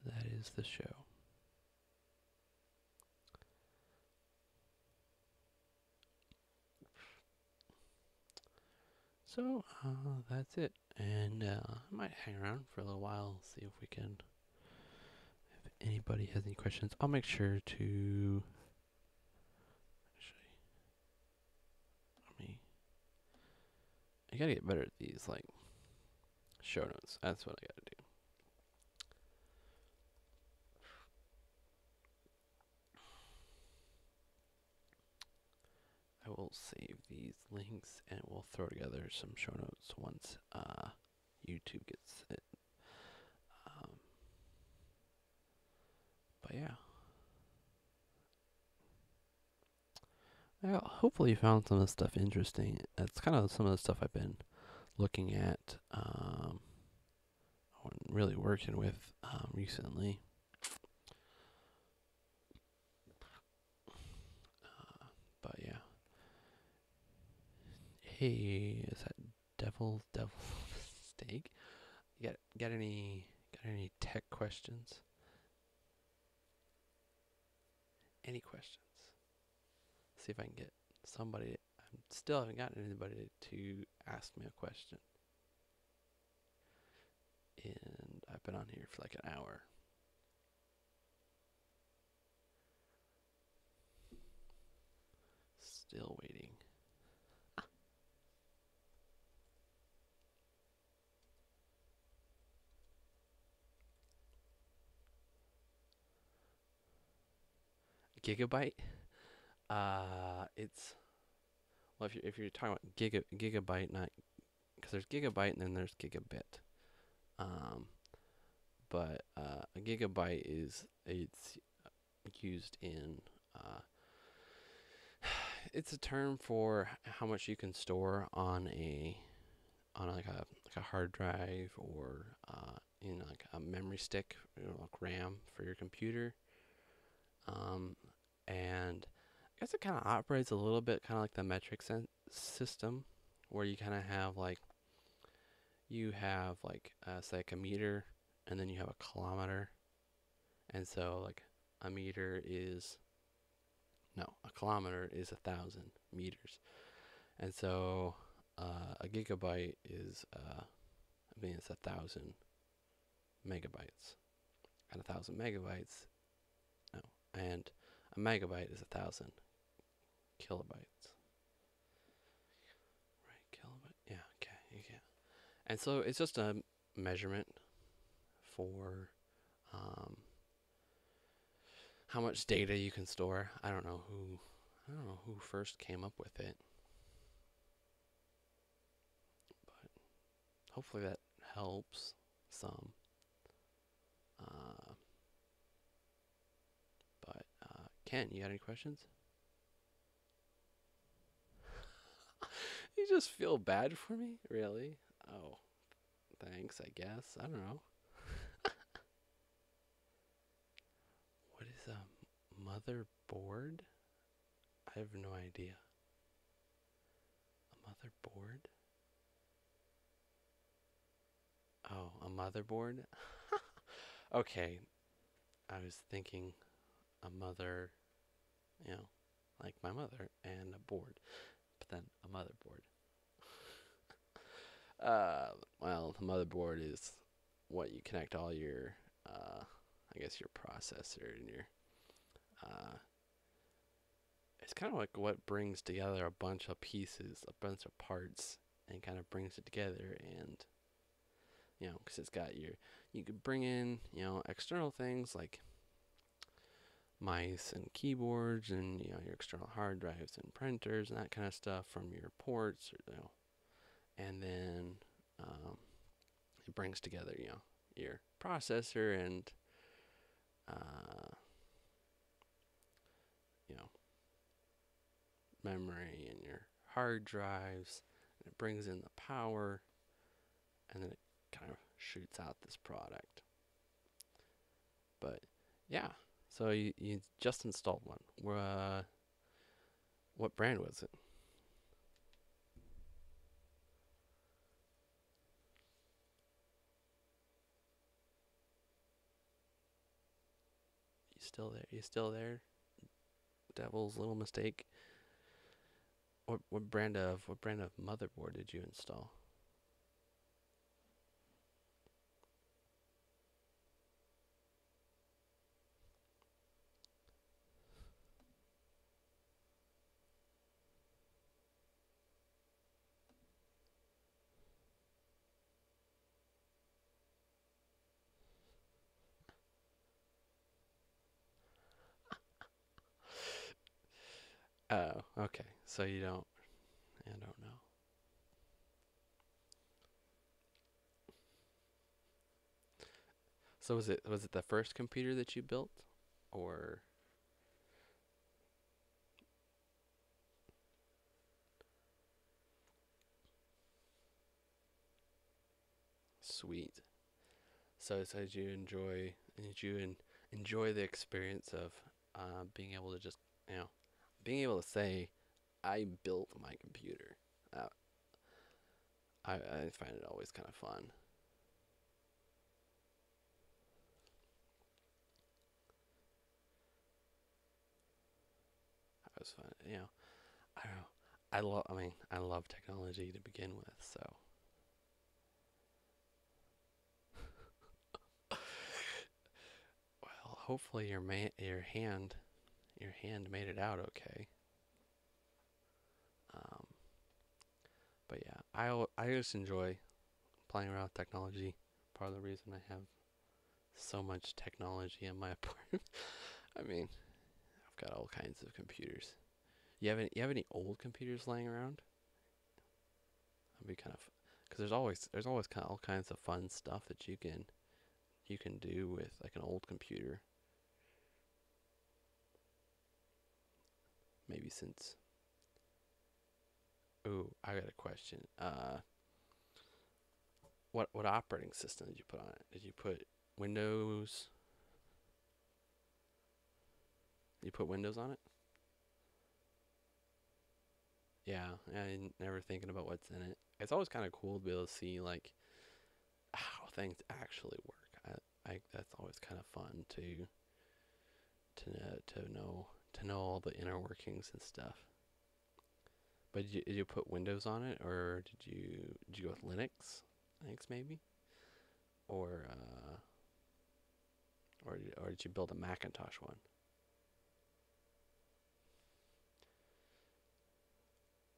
That is the show. So that's it, and I might hang around for a little while, see if we can. If anybody has any questions, I'll make sure to. Actually, I gotta get better at these like show notes. That's what I gotta do. I will save these links and we'll throw together some show notes once YouTube gets it. But yeah. Well, hopefully you found some of this stuff interesting. It's kind of some of the stuff I've been looking at, really working with recently. But yeah. Hey, is that devil steak? Got any tech questions? Any questions? See if I can get somebody. I still haven't gotten anybody to ask me a question. And I've been on here for like an hour. Still waiting. Gigabyte? It's, well, if you're talking about gigabyte, not, because there's gigabyte and then there's gigabit. But a gigabyte it's used in it's a term for how much you can store on like a hard drive, or like a memory stick, like RAM for your computer. And I guess it kind of operates a little bit kind of like the metric system, where you kind of have like say like a meter, and then you have a kilometer. And so like a kilometer is 1,000 meters. And so a gigabyte is it's 1,000 megabytes. and 1,000 megabytes. No, and a megabyte is 1,000 kilobytes. Right, kilobyte. Yeah, okay, yeah. And so it's just a measurement for um, how much data you can store. I don't know who first came up with it, but hopefully that helps some. Uh, but Ken, you got any questions? You just feel bad for me, really? Oh, thanks. I guess I don't know. What is a motherboard? I have no idea. A motherboard? Oh, a motherboard? Okay, I was thinking a mother, you know, like my mother, and a board, but then a motherboard. Well, the motherboard is what you connect all your, I guess your processor and your, uh, it's kind of like what brings together a bunch of pieces, a bunch of parts, and kind of brings it together. And because it's got you could bring in, external things like mice and keyboards, and your external hard drives and printers and that kind of stuff from your ports, and then it brings together, your processor and uh, you know memory and your hard drives, and it brings in the power, and then it kind of shoots out this product. But yeah, so you just installed one. What brand was it? You still there? You still there? Devil's little mistake. What brand of motherboard did you install? Oh, okay. So you don't. I don't know. So was it the first computer that you built, or sweet? So did you enjoy the experience of being able to just you know being able to say I built my computer? Uh, I find it always kind of fun. It was fun. I don't know. I love technology to begin with. So well, hopefully your hand made it out okay. Um, but yeah, I just enjoy playing around with technology. Part of the reason I have so much technology in my apartment. I mean, I've got all kinds of computers. You have any old computers laying around? That'd be kind of because there's always kind of all kinds of fun stuff that you can do with like an old computer. Maybe since oh, I got a question. What operating system did you put on it? Did you put Windows? You put Windows on it? Yeah, I never thinking about what's in it. It's always kind of cool to be able to see like how things actually work. That's always kind of fun to know all the inner workings and stuff. But did you put Windows on it, or did you go with Linux? Linux maybe, or or did you build a Macintosh one?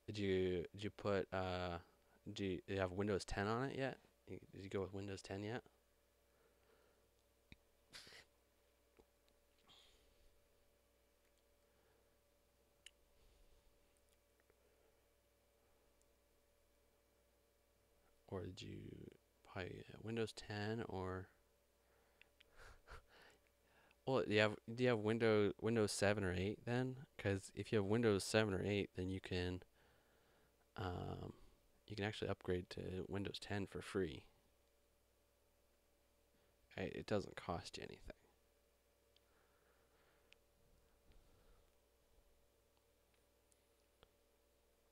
Did you put do you have Windows 10 on it yet? Did you go with Windows 10 yet? Or did you probably Windows 10 or well, do you have Windows 7 or 8 then? Because if you have Windows 7 or 8, then um you can actually upgrade to Windows 10 for free. It doesn't cost you anything.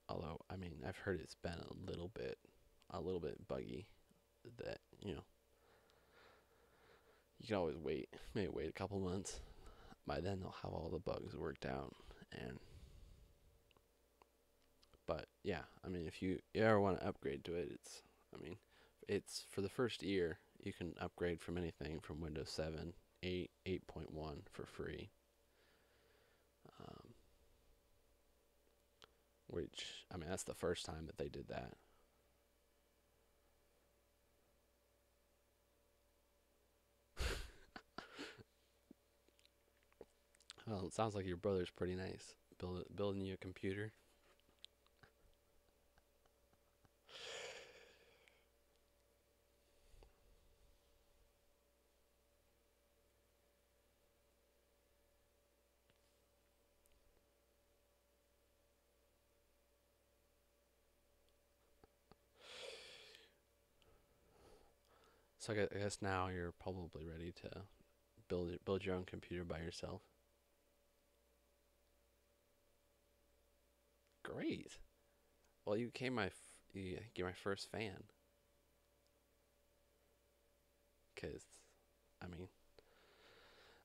Although, I mean, I've heard it's been a little bit buggy. That you can always wait, maybe wait a couple months. By then, they'll have all the bugs worked out. And but yeah, I mean, if you ever want to upgrade to it, I mean, it's for the first year. You can upgrade from anything from Windows 7, 8, 8.1 for free. Um, which I mean, that's the first time that they did that. Well, it sounds like your brother's pretty nice. Building you a computer. So I guess now you're probably ready to build your own computer by yourself. Great. Well, you're my first fan. 'Cause I mean,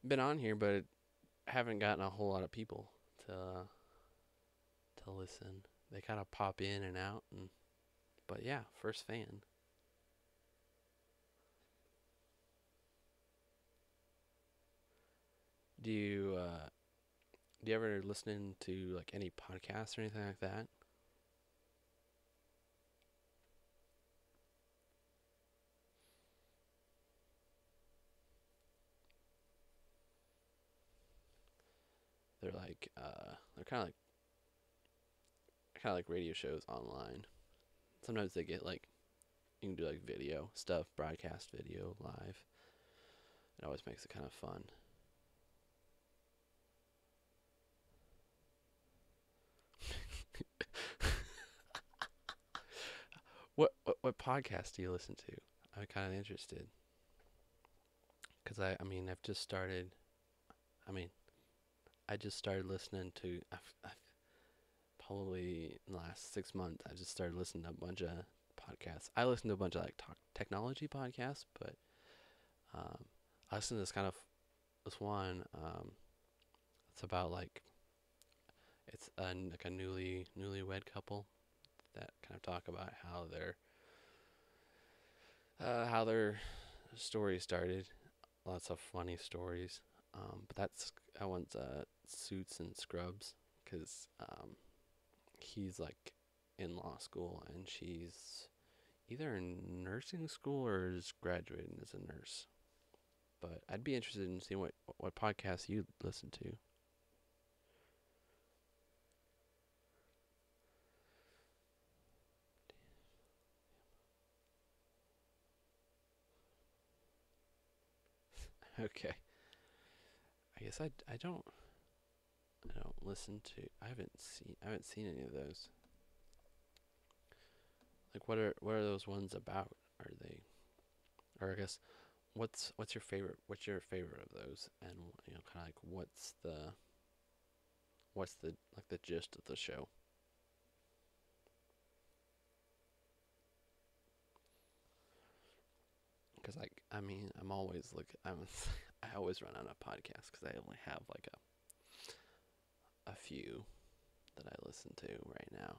been on here, but haven't gotten a whole lot of people to listen. They kind of pop in and out, but yeah, first fan. Do you do you ever listen to like any podcasts or anything like that? They're kind of like radio shows online. Sometimes they get like you can do like video stuff, broadcast video live. It always makes it kind of fun. What podcast do you listen to? I'm kind of interested because I mean I've just started. I mean I just started listening to. I've probably in the last 6 months I just started listening to a bunch of podcasts. I listen to a bunch of like technology podcasts, but um, I listen to this one. It's about like it's like a newlywed couple that kind of talk about how their story started. Lots of funny stories. But that one's Suits and Scrubs because he's like in law school and she's either in nursing school or is graduating as a nurse. But I'd be interested in seeing what podcasts you listen to. Okay. I guess I don't listen to I haven't seen any of those. Like what are those ones about? Are they or I guess what's your favorite of those and kind of like what's the like the gist of the show? Because like I mean I always run out of podcasts because I only have like a few that I listen to right now.